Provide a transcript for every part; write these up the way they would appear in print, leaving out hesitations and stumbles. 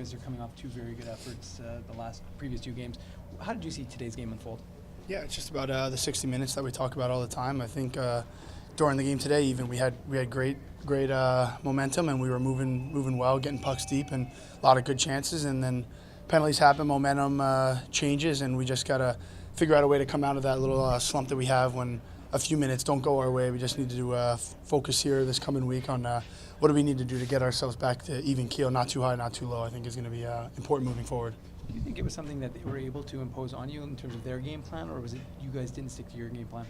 guys are coming off two very good efforts the previous two games. How did you see today's game unfold? Yeah, it's just about the 60 minutes that we talk about all the time. I think during the game today, even we had great momentum, and we were moving well, getting pucks deep, and a lot of good chances. And then penalties happen, momentum changes, and we just gotta figure out a way to come out of that little slump that we have when a few minutes don't go our way. We just need to focus here this coming week on what do we need to do to get ourselves back to even keel, not too high, not too low. I think is going to be important moving forward. Do you think it was something that they were able to impose on you in terms of their game plan, or was it you guys didn't stick to your game plan?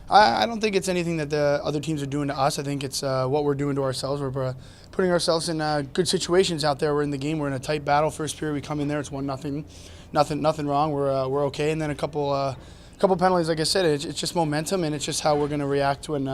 I don't think it's anything that the other teams are doing to us. I think it's what we're doing to ourselves. We're putting ourselves in good situations out there. We're in the game. We're in a tight battle. First period, we come in there. It's 1-0. Nothing wrong. We're okay. And then a couple penalties. Like I said, it's just momentum, and it's just how we're going to react when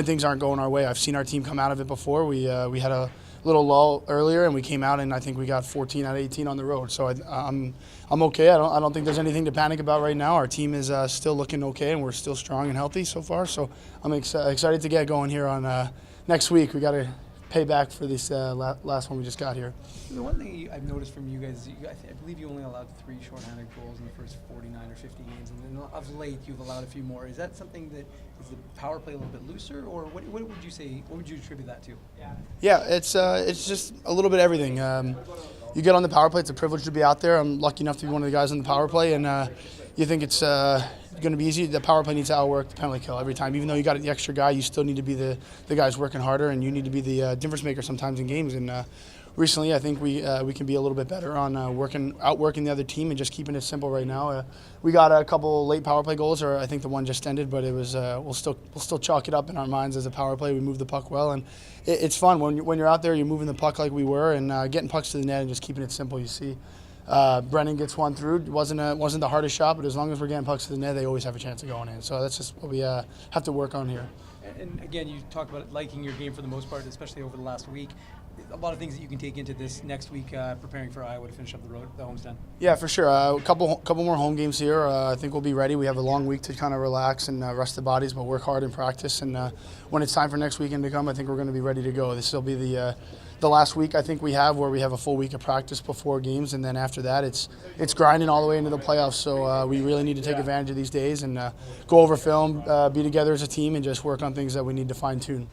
things aren't going our way. I've seen our team come out of it before. We had a little lull earlier, and we came out, and I think we got 14 out of 18 on the road. So I'm okay. I don't think there's anything to panic about right now. Our team is still looking okay, and we're still strong and healthy so far. So I'm excited to get going here on next week. We got to pay back for this last one we just got here. The one thing I've noticed from you guys is I believe you only allowed 3 shorthanded goals in the first 49 or 50 games, and then of late you've allowed a few more. Is that something that is the power play a little bit looser, or what would you say? What would you attribute that to? Yeah, it's just a little bit of everything. You get on the power play; it's a privilege to be out there. I'm lucky enough to be one of the guys on the power play, and you think it's going to be easy. The power play needs to outwork the penalty kill every time. Even though you got the extra guy, you still need to be the guys working harder, and you need to be the difference maker sometimes in games. And recently, I think we can be a little bit better on outworking the other team and just keeping it simple right now. We got a couple late power play goals, or I think the one just ended, but it was we'll still chalk it up in our minds as a power play. We moved the puck well, and it's fun when you're out there. You're moving the puck like we were, and getting pucks to the net and just keeping it simple. You see. Brennan gets one through. It wasn't the hardest shot, but as long as we're getting pucks to the net, they always have a chance of going in. So that's just what we have to work on here. And again, you talked about liking your game for the most part, especially over the last week. A lot of things that you can take into this next week, preparing for Iowa to finish up the homestand. Yeah, for sure. A couple more home games here. I think we'll be ready. We have a long week to kind of relax and rest the bodies, but work hard in practice. And when it's time for next weekend to come, I think we're going to be ready to go. This will be the last week I think we have where we have a full week of practice before games, and then after that it's grinding all the way into the playoffs. So we really need to take advantage of these days and go over film, be together as a team, and just work on things that we need to fine tune.